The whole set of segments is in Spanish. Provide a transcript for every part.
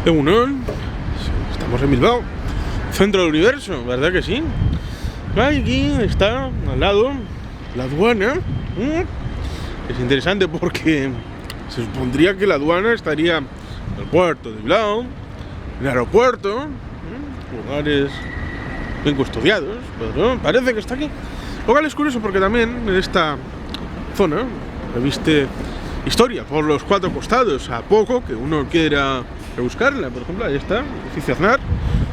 Egunon, estamos en Bilbao, centro del universo, ¿verdad que sí? Aquí está al lado la aduana. Es interesante porque se supondría que la aduana estaría en el puerto de Bilbao, en el aeropuerto, lugares bien custodiados, pero parece que está aquí. Lo cual es curioso porque también en esta zona reviste historia por los cuatro costados, a poco que uno quiera rebuscarla. Por ejemplo, ahí está el edificio Aznar,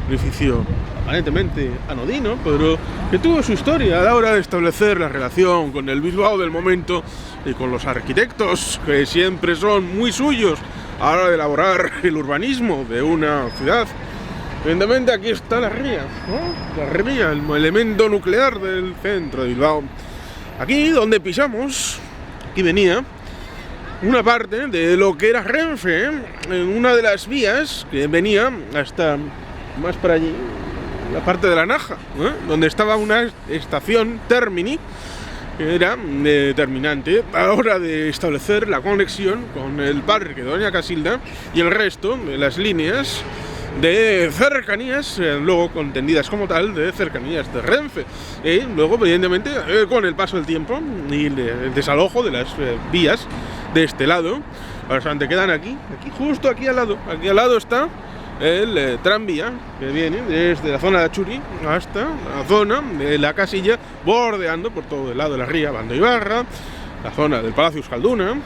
un edificio aparentemente anodino, pero que tuvo su historia a la hora de establecer la relación con el Bilbao del momento y con los arquitectos, que siempre son muy suyos a la hora de elaborar el urbanismo de una ciudad. Evidentemente aquí está la ría, ¿no? La ría, el elemento nuclear del centro de Bilbao. Aquí donde pisamos, aquí venía una parte de lo que era Renfe, en una de las vías que venía hasta más para allí, la parte de la Naja, donde estaba una estación Termini, que era determinante a la hora de establecer la conexión con el parque de Doña Casilda y el resto de las líneas de cercanías, luego entendidas como tal, de cercanías de Renfe. Y luego, evidentemente, con el paso del tiempo y el desalojo de las vías de este lado, ahora solamente quedan aquí, justo aquí al lado está el tranvía que viene desde la zona de Achuri hasta la zona de la Casilla, bordeando por todo el lado de la ría Bando Ibarra, la zona del Palacio Euskalduna.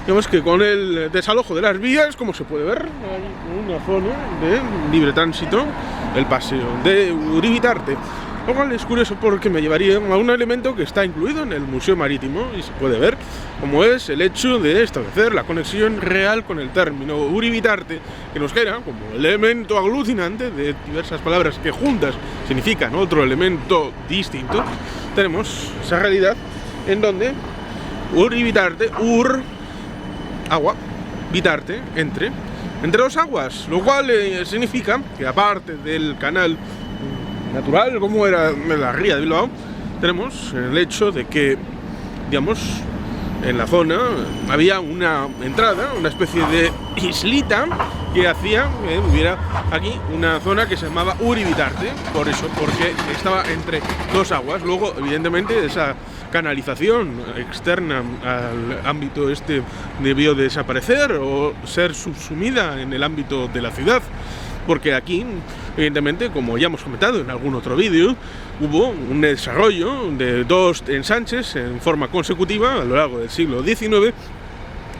Digamos que con el desalojo de las vías, como se puede ver, hay una zona de libre tránsito, el paseo de Uribitarte. Lo cual es curioso porque me llevaría a un elemento que está incluido en el Museo Marítimo y se puede ver, como es el hecho de establecer la conexión real con el término Uribitarte, que nos queda como elemento aglucinante de diversas palabras que juntas significan otro elemento distinto. Tenemos esa realidad en donde Uribitarte, agua, Vitarte, entre dos aguas, lo cual significa que aparte del canal natural como era la ría de Bilbao, tenemos el hecho de que, digamos, en la zona había una entrada, una especie de islita que hacía que hubiera aquí una zona que se llamaba Uribitarte, por eso, porque estaba entre dos aguas. Luego, evidentemente, esa canalización externa al ámbito este debió desaparecer o ser subsumida en el ámbito de la ciudad, porque aquí, evidentemente, como ya hemos comentado en algún otro vídeo, hubo un desarrollo de dos ensanches en forma consecutiva a lo largo del siglo XIX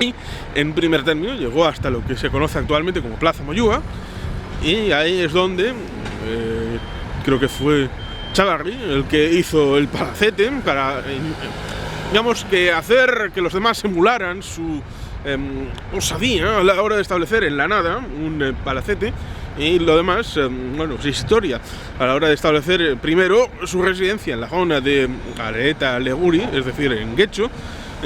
y en primer término llegó hasta lo que se conoce actualmente como Plaza Moyúa, y ahí es donde creo que fue Chavarri el que hizo el palacete para, digamos, que hacer que los demás emularan su osadía a la hora de establecer en la nada un palacete. Y lo demás, bueno, es historia. A la hora de establecer primero su residencia en la zona de Areta Leguri, es decir, en Getxo,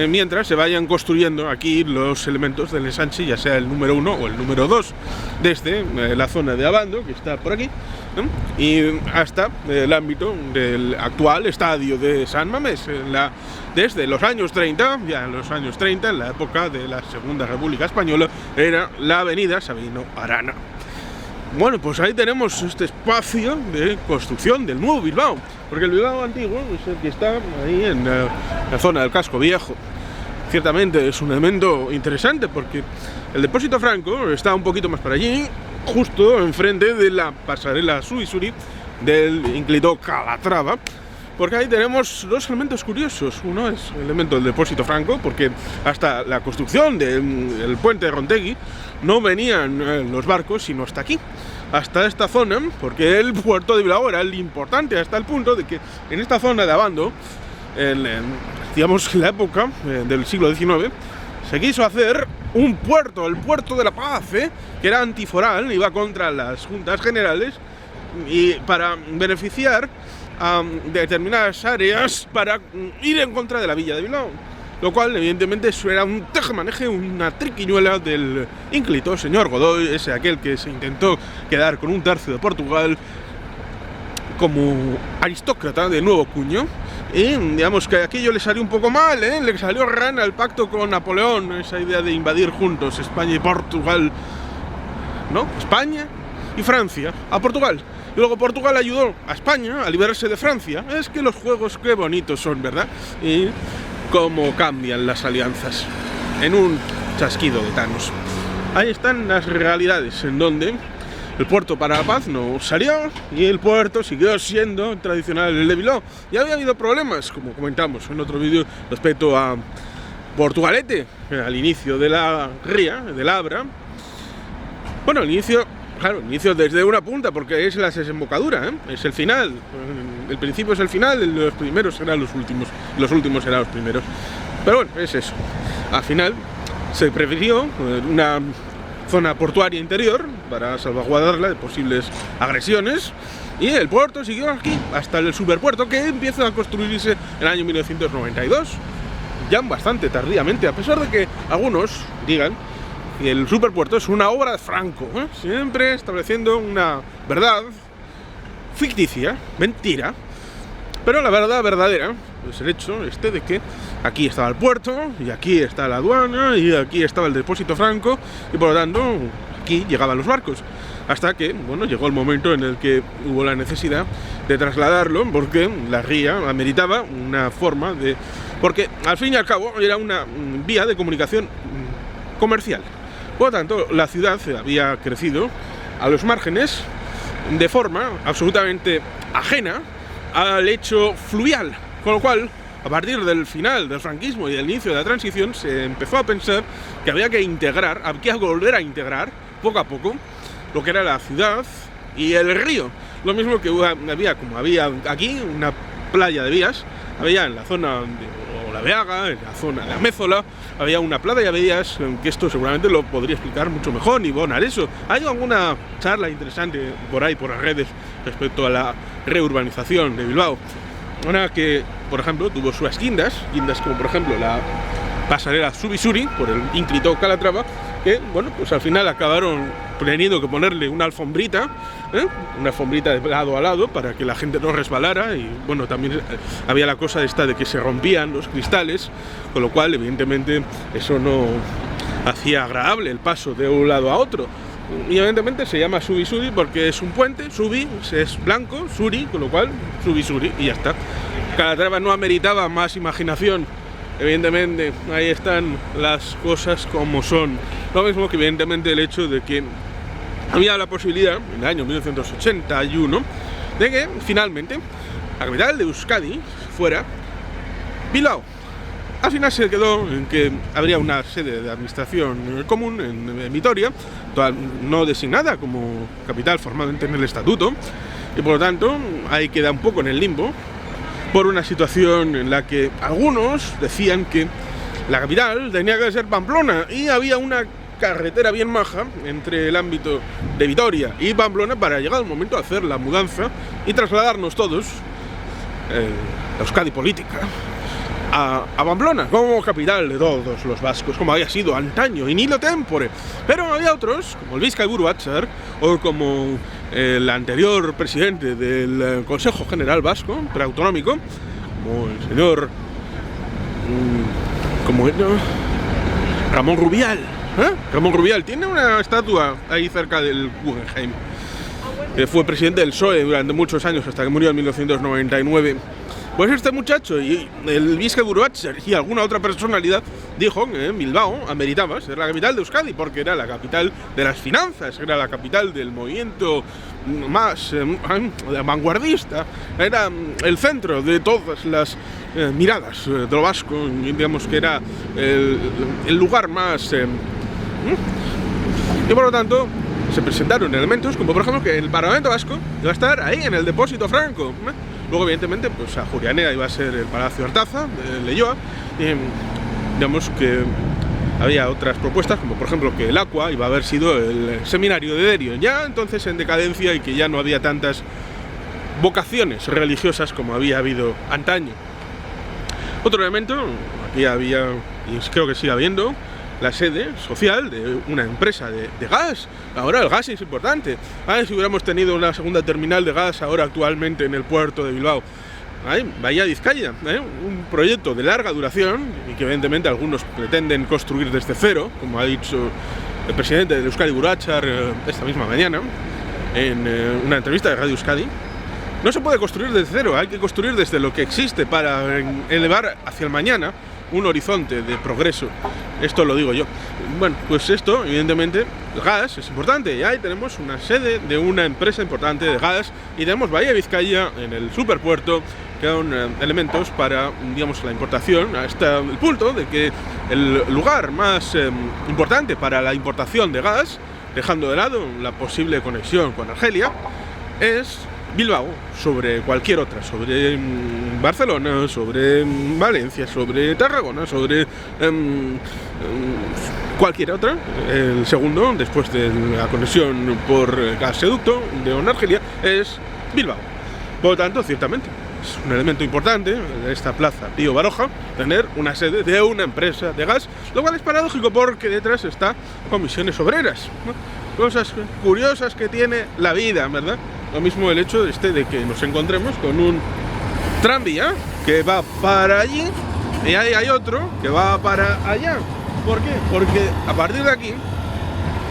mientras se vayan construyendo aquí los elementos del ensanche, ya sea el número 1 o el número 2, desde la zona de Abando, que está por aquí, y hasta el ámbito del actual estadio de San Mamés, desde los años 30, ya en los años 30, en la época de la Segunda República Española, era la avenida Sabino Arana. Bueno, pues ahí tenemos este espacio de construcción del nuevo Bilbao, porque el Bilbao antiguo es el que está ahí en la zona del casco viejo. Ciertamente es un elemento interesante porque el depósito franco está un poquito más para allí, justo enfrente de la pasarela Suizuri del ínclito Calatrava, porque ahí tenemos dos elementos curiosos. Uno es el elemento del depósito franco, porque hasta la construcción del puente de Rontegui no venían los barcos sino hasta aquí, hasta esta zona, porque el puerto de Bilbao era el importante, hasta el punto de que en esta zona de Abando, digamos, en la época del siglo XIX, se quiso hacer un puerto, el puerto de la Paz, que era antiforal, iba contra las juntas generales y para beneficiar a determinadas áreas para ir en contra de la villa de Bilbao, lo cual evidentemente eso era un tejemaneje, una triquiñuela del ínclito señor Godoy, ese aquel que se intentó quedar con un tercio de Portugal como aristócrata de nuevo cuño, y digamos que aquello le salió un poco mal, le salió rana el pacto con Napoleón, esa idea de invadir juntos España y Portugal ¿no? España y Francia a Portugal. Y luego Portugal ayudó a España a liberarse de Francia. Es que los juegos qué bonitos son, ¿verdad? Y cómo cambian las alianzas en un chasquido de Thanos. Ahí están las realidades en donde el puerto para la paz no salió y el puerto siguió siendo tradicional el de Bilbao. Ya había habido problemas, como comentamos en otro vídeo, respecto a Portugalete, al inicio de la ría, del Abra. Bueno, el inicio desde una punta, porque es la desembocadura, es el final. El principio es el final, los primeros serán los últimos serán los primeros. Pero bueno, es eso. Al final se prefirió una zona portuaria interior para salvaguardarla de posibles agresiones, y el puerto siguió aquí hasta el superpuerto, que empieza a construirse en el año 1992, ya bastante tardíamente, a pesar de que algunos digan que el superpuerto es una obra de Franco, siempre estableciendo una verdad ficticia, mentira, pero la verdad verdadera es el hecho de que aquí estaba el puerto, y aquí está la aduana, y aquí estaba el depósito franco, y por lo tanto aquí llegaban los barcos. Hasta que, bueno, llegó el momento en el que hubo la necesidad de trasladarlo, porque la ría ameritaba una forma de... Porque al fin y al cabo era una vía de comunicación comercial. Por lo tanto, la ciudad había crecido a los márgenes de forma absolutamente ajena al hecho fluvial, con lo cual, a partir del final del franquismo y del inicio de la transición, se empezó a pensar que había que volver a integrar poco a poco lo que era la ciudad y el río. Lo mismo que había aquí una playa de vías, había en la zona de Olaveaga, en la zona de Amézola, había una playa de vías, que esto seguramente lo podría explicar mucho mejor ni Bonar eso. Hay alguna charla interesante por ahí, por las redes, respecto a la reurbanización de Bilbao. Una que, por ejemplo, tuvo sus guindas como por ejemplo la pasarela Subisuri por el ínclito Calatrava, que, bueno, pues al final acabaron teniendo que ponerle una alfombrita de lado a lado para que la gente no resbalara, y bueno, también había la cosa esta de que se rompían los cristales, con lo cual evidentemente eso no hacía agradable el paso de un lado a otro. Y evidentemente se llama Subisuri porque es un puente, Subi es blanco, Suri, con lo cual Subisuri, y ya está. Calatrava no ameritaba más imaginación. Evidentemente, ahí están las cosas como son. Lo mismo que evidentemente el hecho de que había la posibilidad, en el año 1981, de que finalmente la capital de Euskadi fuera Bilbao. Al final se quedó en que habría una sede de administración común en Vitoria, no designada como capital formalmente en el estatuto, y por lo tanto ahí queda un poco en el limbo, por una situación en la que algunos decían que la capital tenía que ser Pamplona, y había una carretera bien maja entre el ámbito de Vitoria y Pamplona para llegar al momento de hacer la mudanza y trasladarnos todos, la Euskadi política, a Pamplona como capital de todos los vascos, como había sido antaño, in illo tempore. Pero había otros, como el Bizkaiburu Batzar, o como el anterior presidente del Consejo General Vasco, preautonómico, como el señor Ramón Rubial. Ramón Rubial tiene una estatua ahí cerca del Guggenheim. Fue presidente del PSOE durante muchos años, hasta que murió en 1999. Pues este muchacho y el Bizkaiburu Batzar y alguna otra personalidad dijo que Bilbao ameritaba ser la capital de Euskadi, porque era la capital de las finanzas, era la capital del movimiento más vanguardista, era el centro de todas las miradas de lo vasco, digamos que era el lugar más... y por lo tanto se presentaron elementos como por ejemplo que el Parlamento Vasco iba a estar ahí en el depósito franco. Luego evidentemente pues a Jurianea iba a ser el Palacio Artaza de Leioa, y digamos que había otras propuestas como por ejemplo que el Aqua iba a haber sido el seminario de Derio, ya entonces en decadencia, y que ya no había tantas vocaciones religiosas como había habido antaño. Otro elemento, aquí había, y creo que sigue habiendo, la sede social de una empresa de gas. Ahora el gas es importante. Si hubiéramos tenido una segunda terminal de gas ahora actualmente en el puerto de Bilbao. Bahía de Vizcaya, un proyecto de larga duración y que evidentemente algunos pretenden construir desde cero, como ha dicho el presidente de Euskadi Burachar esta misma mañana, en una entrevista de Radio Euskadi. No se puede construir desde cero, hay que construir desde lo que existe para elevar hacia el mañana un horizonte de progreso. Esto lo digo yo. Bueno, pues esto, evidentemente, el gas es importante. Y ahí tenemos una sede de una empresa importante de gas y tenemos Bahía Vizcaya en el superpuerto, que son elementos para, digamos, la importación, hasta el punto de que el lugar más importante para la importación de gas, dejando de lado la posible conexión con Argelia, es Bilbao, sobre cualquier otra, sobre Barcelona, sobre Valencia, sobre Tarragona, sobre cualquier otra. El segundo, después de la conexión por gasoducto de Argelia, es Bilbao. Por lo tanto, ciertamente, es un elemento importante en esta plaza Pío Baroja tener una sede de una empresa de gas, lo cual es paradójico porque detrás está Comisiones Obreras, ¿no? Cosas curiosas que tiene la vida, ¿verdad? Lo mismo el hecho de que nos encontremos con un tranvía que va para allí y ahí hay otro que va para allá. ¿Por qué? Porque a partir de aquí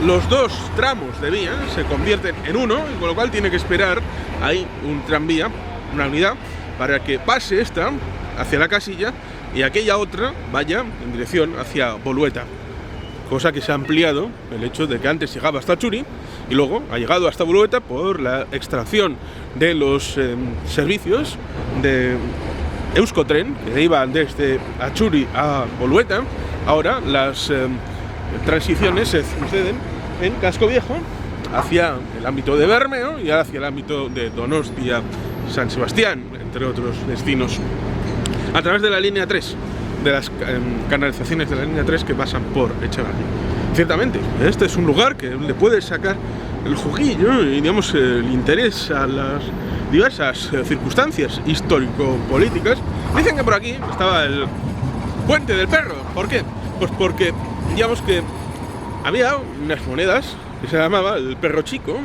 los dos tramos de vía se convierten en uno, y con lo cual tiene que esperar ahí un tranvía, una unidad, para que pase esta hacia la casilla y aquella otra vaya en dirección hacia Bolueta. Cosa que se ha ampliado el hecho de que antes llegaba hasta Achuri y luego ha llegado hasta Bolueta por la extracción de los servicios de Euskotren, que iban desde Achuri a Bolueta. Ahora las transiciones se suceden en Casco Viejo hacia el ámbito de Bermeo y hacia el ámbito de Donostia, San Sebastián, entre otros destinos, a través de la línea 3, de las canalizaciones de la línea 3 que pasan por Echevarri. Ciertamente, este es un lugar que le puede sacar el juguillo y, digamos, el interés a las diversas circunstancias histórico-políticas. Dicen que por aquí estaba el Puente del Perro. ¿Por qué? Pues porque, digamos que había unas monedas que se llamaba el Perro Chico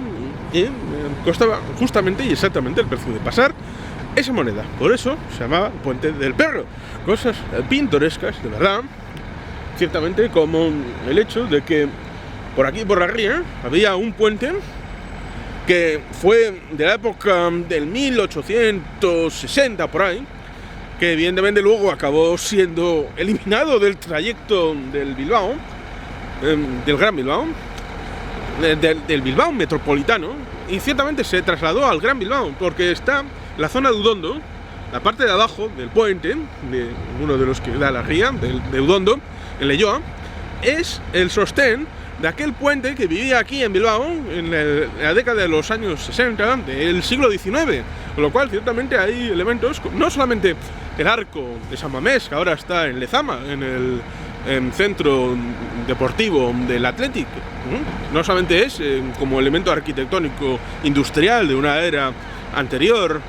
y costaba justamente y exactamente el precio de pasar esa moneda. Por eso se llamaba Puente del Perro. Cosas pintorescas, de verdad. Ciertamente, como el hecho de que por aquí, por la ría, había un puente que fue de la época del 1860 por ahí, que evidentemente luego acabó siendo eliminado del trayecto del Bilbao, del Gran Bilbao, del Bilbao metropolitano, y ciertamente se trasladó al Gran Bilbao, porque está la zona de Udondo, la parte de abajo del puente, de uno de los que da la ría, de Udondo, en Leioa, es el sostén de aquel puente que vivía aquí en Bilbao en la década de los años 60 del siglo XIX, con lo cual ciertamente hay elementos, no solamente el arco de San Mamés, que ahora está en Lezama, en el centro deportivo del Athletic, no solamente es como elemento arquitectónico industrial de una era anterior,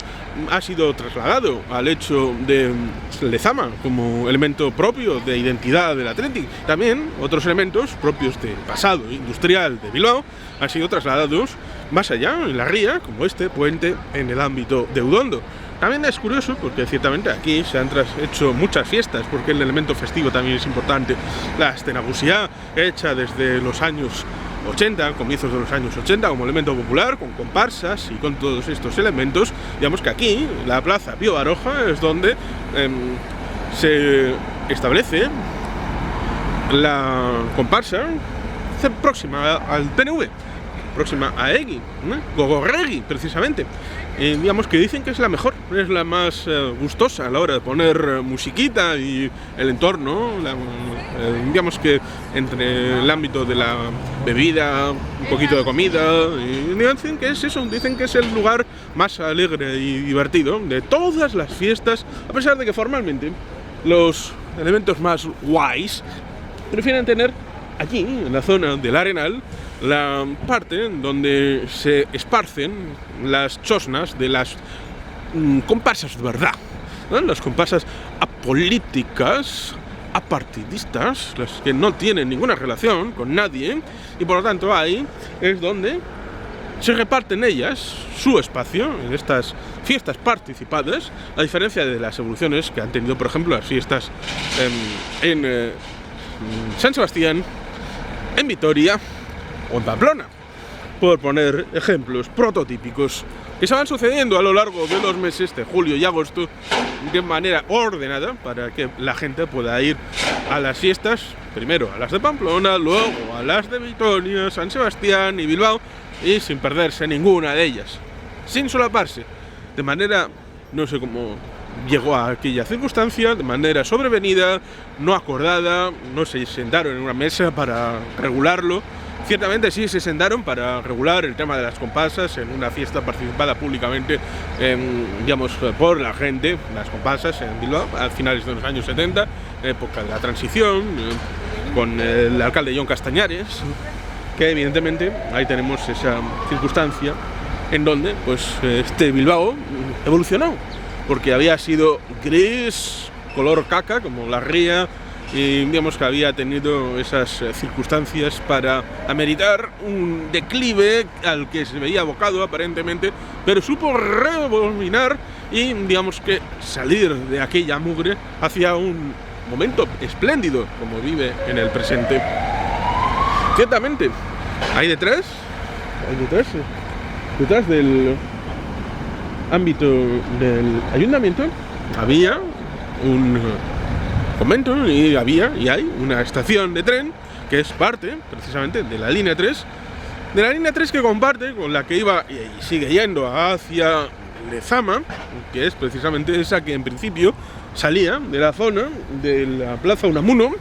ha sido trasladado al hecho de Lezama como elemento propio de identidad del Athletic. También otros elementos propios del pasado industrial de Bilbao han sido trasladados más allá, en la ría, como este puente en el ámbito de Udondo. También es curioso porque ciertamente aquí se han hecho muchas fiestas, porque el elemento festivo también es importante. La Astenagusia, hecha desde los años 80, comienzos de los años 80, como elemento popular, con comparsas y con todos estos elementos. Digamos que aquí, la plaza Pío Baroja, es donde se establece la comparsa próxima al PNV, próxima a Egi, Gogorregui, precisamente. Digamos que dicen que es la mejor, es la más gustosa a la hora de poner musiquita y el entorno, digamos que entre el ámbito de la bebida, un poquito de comida, y dicen que es eso, dicen que es el lugar más alegre y divertido de todas las fiestas, a pesar de que formalmente los elementos más guays prefieren tener aquí, en la zona del Arenal, la parte donde se esparcen las chosnas de las comparsas de verdad, ¿no? Las comparsas apolíticas, apartidistas, las que no tienen ninguna relación con nadie, y por lo tanto ahí es donde se reparten ellas su espacio en estas fiestas participadas, a diferencia de las evoluciones que han tenido, por ejemplo, las fiestas en San Sebastián, en Vitoria o en Pamplona, por poner ejemplos prototípicos que se van sucediendo a lo largo de los meses de julio y agosto de manera ordenada para que la gente pueda ir a las fiestas, primero a las de Pamplona, luego a las de Vitoria, San Sebastián y Bilbao, y sin perderse ninguna de ellas, sin solaparse, de manera, no sé cómo llegó a aquella circunstancia, de manera sobrevenida, no acordada, no se sentaron en una mesa para regularlo. Ciertamente sí se sentaron para regular el tema de las comparsas en una fiesta participada públicamente, digamos, por la gente, las comparsas en Bilbao, a finales de los años 70, época de la transición, con el alcalde Jon Castañares, que evidentemente ahí tenemos esa circunstancia en donde pues este Bilbao evolucionó, porque había sido gris, color caca, como la ría, y digamos que había tenido esas circunstancias para ameritar un declive al que se veía abocado aparentemente, pero supo rebobinar y digamos que salir de aquella mugre hacia un momento espléndido como vive en el presente. Ciertamente, hay detrás del ámbito del ayuntamiento había un convento y hay una estación de tren que es parte precisamente de la línea 3, que comparte con la que iba y sigue yendo hacia Lezama, que es precisamente esa que en principio salía de la zona de la Plaza Unamuno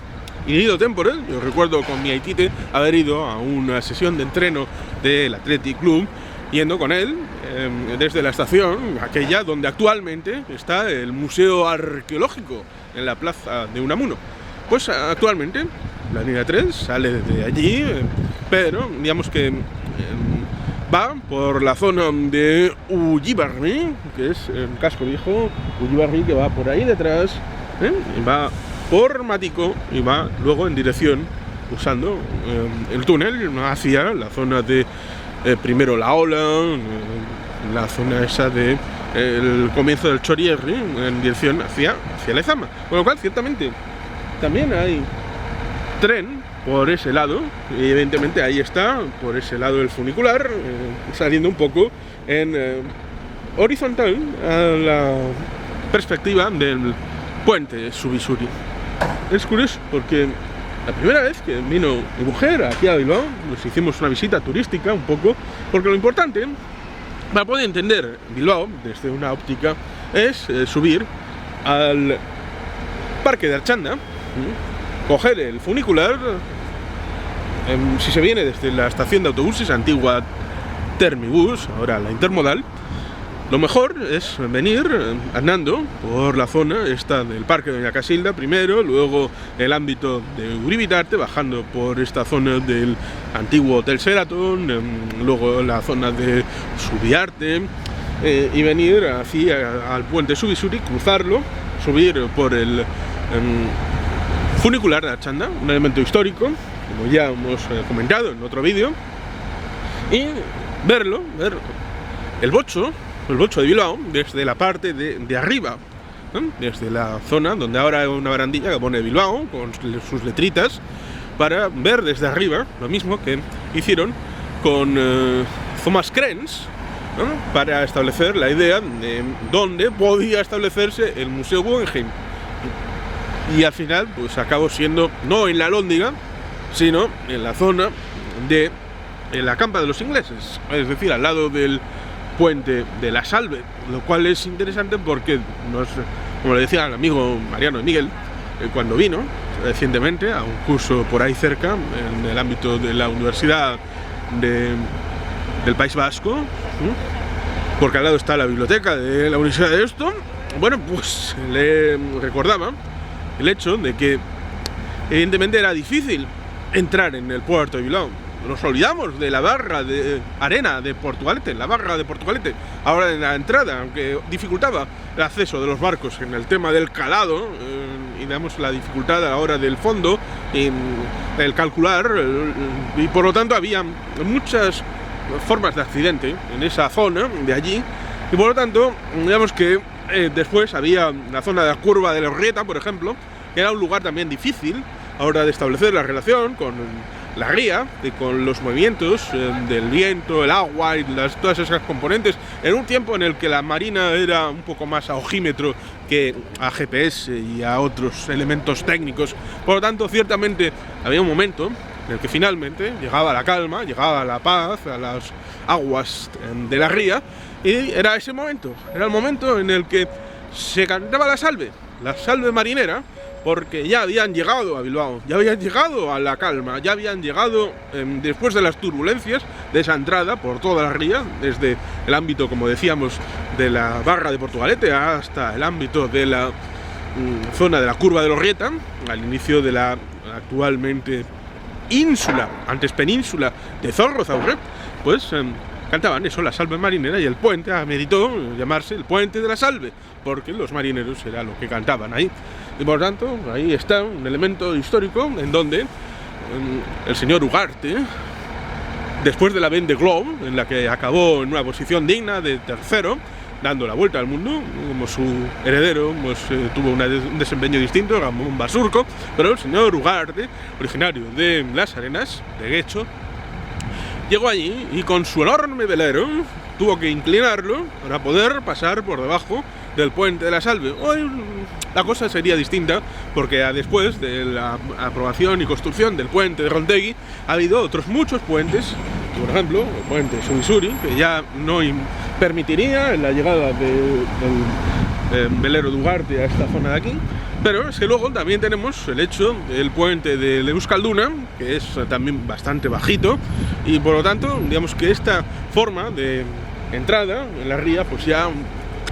y ido tempore. Yo recuerdo con mi aitite haber ido a una sesión de entreno del Athletic Club, yendo con él desde la estación, aquella donde actualmente está el Museo Arqueológico en la Plaza de Unamuno. Pues actualmente la línea 3 sale de allí, pero digamos que va por la zona de Ullibarri, que es el casco viejo, Ullibarri, que va por ahí detrás, y va por Matico y va luego en dirección, usando el túnel hacia la zona de primero La Ola, la zona esa de el comienzo del Chorierri, en dirección hacia Lezama. Con lo cual, ciertamente, también hay tren por ese lado, y evidentemente ahí está, por ese lado el funicular, saliendo un poco en horizontal a la perspectiva del puente Subisuri. Es curioso porque la primera vez que vino mi mujer aquí a Bilbao, nos hicimos una visita turística un poco, porque lo importante para poder entender Bilbao desde una óptica es subir al Parque de Archanda, coger el funicular, si se viene desde la estación de autobuses antigua Termibus, ahora la intermodal, lo mejor es venir andando por la zona esta del Parque Doña Casilda primero, luego el ámbito de Uribitarte, bajando por esta zona del antiguo Hotel Sheraton, luego la zona de Subiarte, y venir hacia al puente Subisuri, cruzarlo, subir por el funicular de Archanda, un elemento histórico, como ya hemos comentado en otro vídeo, y ver el bocho de Bilbao desde la parte de arriba, desde la zona donde ahora hay una barandilla que pone Bilbao con sus letritas, para ver desde arriba lo mismo que hicieron con Thomas Krenz, para establecer la idea de dónde podía establecerse el Museo Guggenheim. Y al final pues acabó siendo no en la Alhóndiga, sino en la zona de la Campa de los Ingleses, es decir, al lado del puente de la Salve, lo cual es interesante porque como le decía el amigo Mariano de Miguel, cuando vino recientemente a un curso por ahí cerca en el ámbito de la Universidad del País Vasco, porque al lado está la biblioteca de la Universidad de Deusto, bueno, pues le recordaba el hecho de que evidentemente era difícil entrar en el puerto de Bilbao. Nos olvidamos de la barra de arena de Portugalete, la barra de Portugalete, ahora en la entrada, aunque dificultaba el acceso de los barcos en el tema del calado, y damos la dificultad a la hora del fondo, en el calcular, y por lo tanto había muchas formas de accidente en esa zona de allí, y por lo tanto, digamos que después había la zona de la curva de la Orrieta, por ejemplo, que era un lugar también difícil a la hora de establecer la relación con la ría, con los movimientos del viento, el agua y todas esas componentes, en un tiempo en el que la marina era un poco más a ojímetro que a GPS y a otros elementos técnicos. Por lo tanto, ciertamente había un momento en el que finalmente llegaba la calma, llegaba la paz a las aguas de la ría, y era ese momento, era el momento en el que se cantaba la salve marinera, porque ya habían llegado a Bilbao, ya habían llegado a la calma, ya habían llegado después de las turbulencias de esa entrada por toda la ría, desde el ámbito, como decíamos, de la barra de Portugalete hasta el ámbito de la zona de la curva de Lorrieta, al inicio de la actualmente ínsula, antes península de Zorrozaurre, pues cantaban eso, la salve marinera, y el puente ameritó llamarse el puente de la salve, porque los marineros era lo que cantaban ahí. Y por tanto, ahí está un elemento histórico en donde el señor Ugarte, después de la Vendée Globe, en la que acabó en una posición digna de tercero, dando la vuelta al mundo, como su heredero, pues, tuvo un desempeño distinto, Ramón Basurco, pero el señor Ugarte, originario de Las Arenas, de Guecho, llegó allí y con su enorme velero tuvo que inclinarlo para poder pasar por debajo del puente de la Salve. Hoy la cosa sería distinta, porque después de la aprobación y construcción del puente de Rontegui ha habido otros muchos puentes, por ejemplo el puente Surisuri, que ya no permitiría la llegada del velero de Ugarte a esta zona de aquí. Pero es que luego también tenemos el hecho del puente de Euskalduna, que es también bastante bajito, y por lo tanto, digamos que esta forma de entrada en la ría, pues ya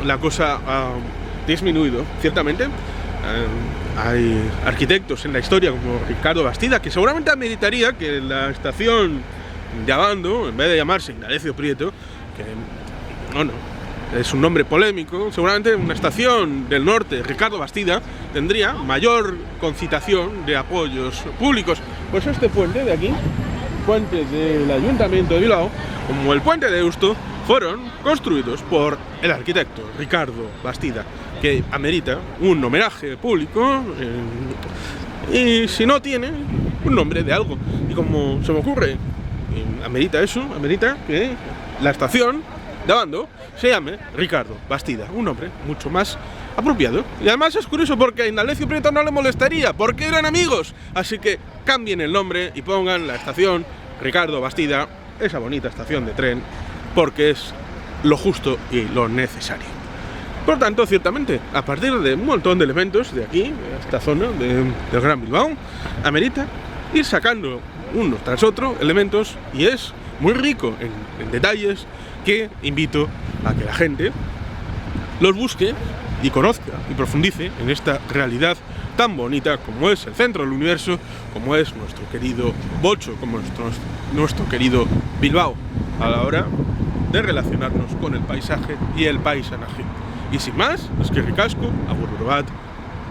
la cosa ha disminuido. Ciertamente hay arquitectos en la historia como Ricardo Bastida, que seguramente ameritaría que la estación de Abando, en vez de llamarse Indalecio Prieto, que no es un nombre polémico, seguramente una estación del norte, Ricardo Bastida, tendría mayor concitación de apoyos públicos. Pues este puente de aquí, puente del Ayuntamiento de Bilbao, como el puente de Deusto, fueron construidos por el arquitecto Ricardo Bastida, que amerita un homenaje público, y si no tiene un nombre de algo, y como se me ocurre, amerita eso, amerita que la estación de Abando se llame Ricardo Bastida, un nombre mucho más apropiado. Y además es curioso porque a Indalecio Prieto no le molestaría, porque eran amigos, así que cambien el nombre y pongan la estación Ricardo Bastida, esa bonita estación de tren, porque es lo justo y lo necesario. Por tanto, ciertamente, a partir de un montón de elementos de aquí, de esta zona del Gran Bilbao, amerita ir sacando uno tras otro elementos, y es muy rico en detalles que invito a que la gente los busque y conozca y profundice en esta realidad tan bonita como es el centro del universo, como es nuestro querido Bocho, como nuestro querido Bilbao, a la hora de relacionarnos con el paisaje y el paisanaje. Y sin más, eskerrik asko, agur bat,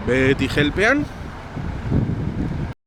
beti helpean.